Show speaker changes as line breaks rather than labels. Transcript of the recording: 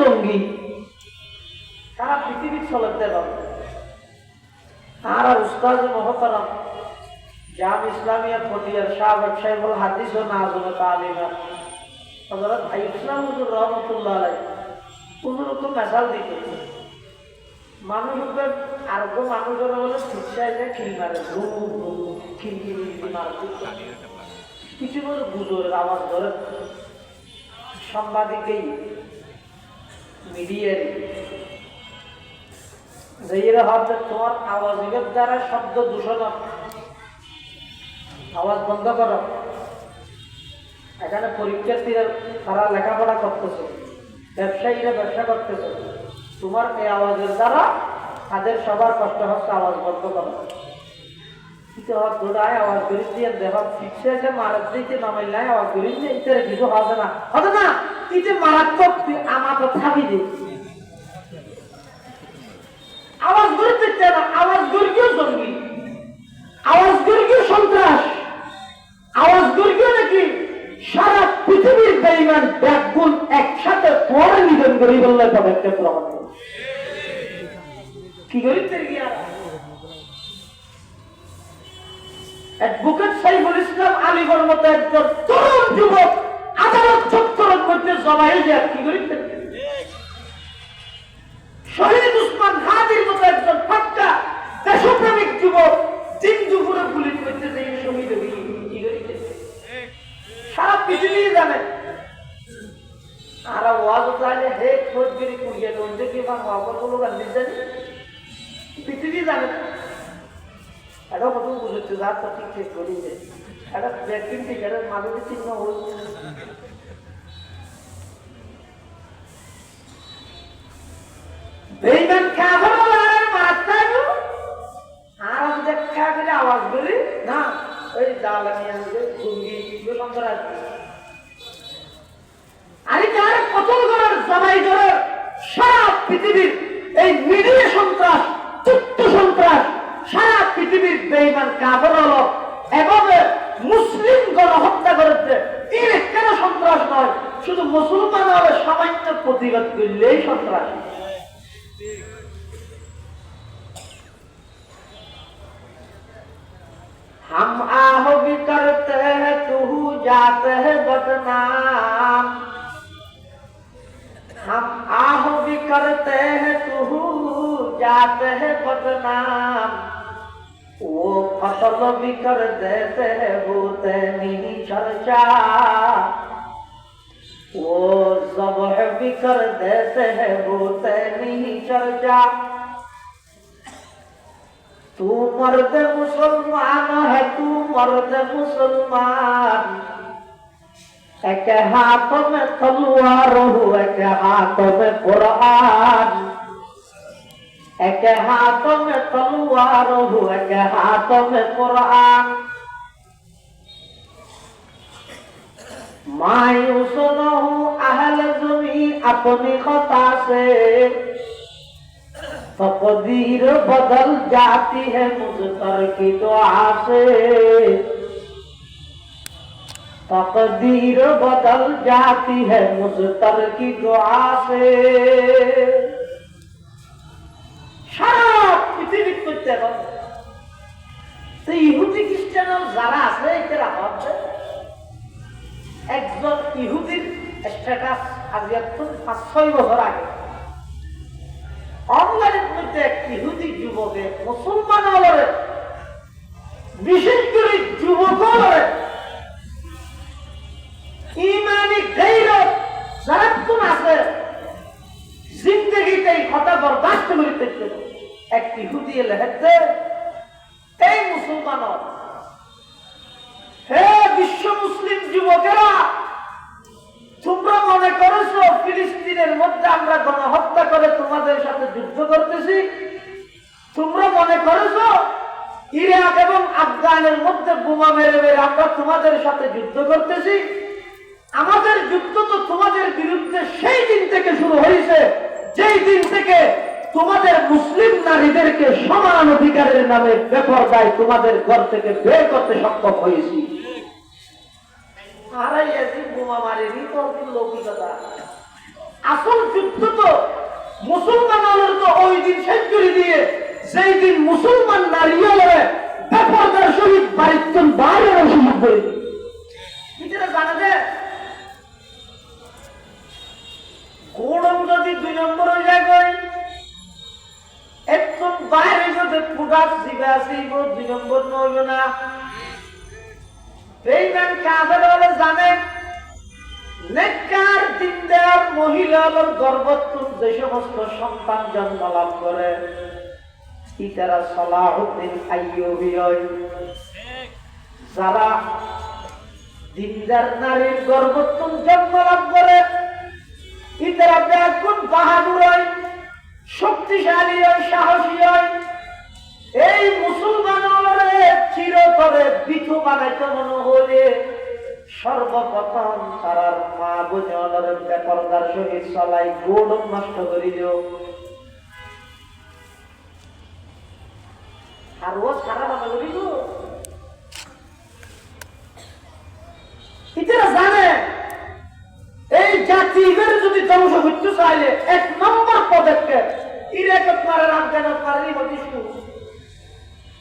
জঙ্গি সারা পৃথিবীর চলতে পারবে। আর উস্তাদ মহতারাম জাম ইসলামিয়া ফটিয়ার শাহ সাহেবুল হাদিস ও নাজুম তালিমা হযরত আইয়ুব ইসলাম হুজুর রহমাতুল্লাহ আলাইহি হুজুর তো মেসাল দিতে মানুষের আর গো মানুষের বলে শিক্ষায় যে খিল মারে খিলখিলি মারে কিছু বলে গুজরের আওয়াজ ধরে সাংবাদিকেই মিডিয়ার যেইরা ভাবছে তোমার আওয়াজের দ্বারা শব্দ দূষণ, আওয়াজ বন্ধ করো। এখানে পরীক্ষার্থীরা তারা লেখাপড়া করতেছে, ব্যবসায়ীরা ব্যবসা করতেছে, তোমার এই আওয়াজের দ্বারা তাদের সবার কষ্ট হচ্ছে, আওয়াজ বন্ধ করো। কিছু হওয়ার দৌড়ায় আওয়াজ করিস দিয়ে দেহ ফিক্সে যে মারাত দিতে নামাই নাই আওয়াজ করিস দিয়ে ইতারে কিছু হবে না, হবে না। এই যে মারাত্মক আমার তো থাকি যে আওয়াজ করতে চায় না, আওয়াজ গর্গীয় জঙ্গি, আওয়াজ গর্গীয় সন্ত্রাস, আওয়াজ গর্গীয় নাকি সারা পৃথিবীর বেঈমান ব্যাকগুণ একসাথে পরে নিধন করি বললে তবে একটা প্রমাণ কি করিতে গিয়া অ্যাডভোকেট সাইফুল ইসলাম আলীগড়ের মতো একজন তরুণ যুবক আদালত চত্বরের মধ্যে জমায়ে যায় কি করিতে। শহীদ উসমান হাদির মতো একজন পাক্কা দেশপ্রেমিক যুবক দিন দুপুরে পুলিশ করতে যে শহীদ কি করিতে সারা পৃথিবী জানে। আর ওয়াজ চাইলে হে খোঁজগিরি কুড়িয়ে রয়েছে কি বা হওয়াগুলো গান্ধী জানি পৃথিবী জানে না। এটা কত বুঝতে যা তো ঠিক ঠিক করি যে এটা ব্যক্তি টিকেটের মাঝে চিহ্ন হচ্ছে বেঈমান কাফের ওলার মারতে গো আর আমি দেখা করে আওয়াজ করি না ওই দালানি আছে জঙ্গি এগুলো সন্ত্রাস আরে যারা কতল করার জবাই করার সারা পৃথিবীর এই মিডিয়া সন্ত্রাস চিত্ত সন্ত্রাস সারা পৃথিবীর বেঈমান কাফের হলো এভাবে মুসলিম গণহত্যা করেছে। এর কেন সন্ত্রাস নয়, শুধু মুসলমান হলে সামান্য প্রতিবাদ করলেই সন্ত্রাস। हम आह भी करते हैं तू जाते है बदनाम, हम आह भी करते हैं तू जाते है बदनाम, वो फसल भी कर देते हैं होते नहीं चर्चा, वो ज़ब्ह भी कर देते हैं होते नहीं चर्चा। तू मर्द मुसलमान है तू मर्द मुसलमान, एक हाथ में तलवार हो एक हाथ में कुरान, एक हाथ में तलवार हो एक हाथ में कुरान। मायूस न हो अहल ज़मीं अपनी खता से, तकदीर बदल जाती है मुझतर की दुआ से, तकदीर बदल जाती है मुझतर की दुआ से। সারা পৃথিবী করতে পারবে তো ইহুদি খ্রিস্টান যারা আছে এরা ভাবছে একজন ইহুদির স্ট্যাটাস আজ 5-6 বছর আগে অনলাইনের মধ্যে এক ইহুদি যুবকে মুসলমান হলে বিশেষ করে যুবক হলে ইমানি গৈরত সারাক্ষণ আছে জিন্দগিতে এই কথা বরদাস্ত করিতে এক ইহুদি লেখছে এই মুসলমান হে বিশ্ব মুসলিম যুবকেরা, তোমরা মনে করেছো ফিলিস্তিনের মধ্যে আমরা গণহত্যা করে তোমাদের সাথে যুদ্ধ করতেছি? তোমরা মনে করেছো ইরাক এবং আফগানের মধ্যে বোমা মেরে মেরে আমরা তোমাদের সাথে যুদ্ধ করতেছি? আমাদের যুদ্ধ তো তোমাদের বিরুদ্ধে সেই দিন থেকে শুরু হয়েছে যেই দিন থেকে তোমাদের মুসলিম নারীদেরকে সমান অধিকারের নামে বেপরদায় তোমাদের ঘর থেকে বের করতে সক্ষম হয়েছি। বোমা মারেনি তো লৌকিকতা আসল যুদ্ধ তো মুসলমানের তো ওই দিন শেষ করে দিয়ে যেই দিন মুসলমান নারীরা বেপরদার শহীদ বাড়ির বাইরে সুযোগ করে এটা জানা যায়। গরম যদি 2 নম্বর হয়ে যায় একদম বাইরে যদি প্রোডাক জিবে আছে 2 নম্বর নইবে না। এই ম্যান কাফের হলে জানে নেককার দিনদার মহিলার গর্ভস্থ যে সমস্ত সন্তান জন্ম লাভ করে ইতারা সালাহুদ্দিন আইয়ুবী হয়। যারা দিনদার নারীর গর্ভস্থ জন্ম লাভ করে ইতারা ব্যাগুণ বাহাদুর হয়, শক্তিশালী হয়, সাহসী হয়। এই মুসলমানরে চিরতরে বিধু বানাইতে মনে হলে সর্বপ্রথম তারার মা বোনের বেপরদার সহিত চলাই গৌরব নষ্ট করিল। আর ও সারা বাবা করিল ইতারা জানে এই জাতিদের যদি ধ্বংস করতে চাইলে 1 নম্বর পদক্ষেপ ইরাক মারার আফগান মারি হতিস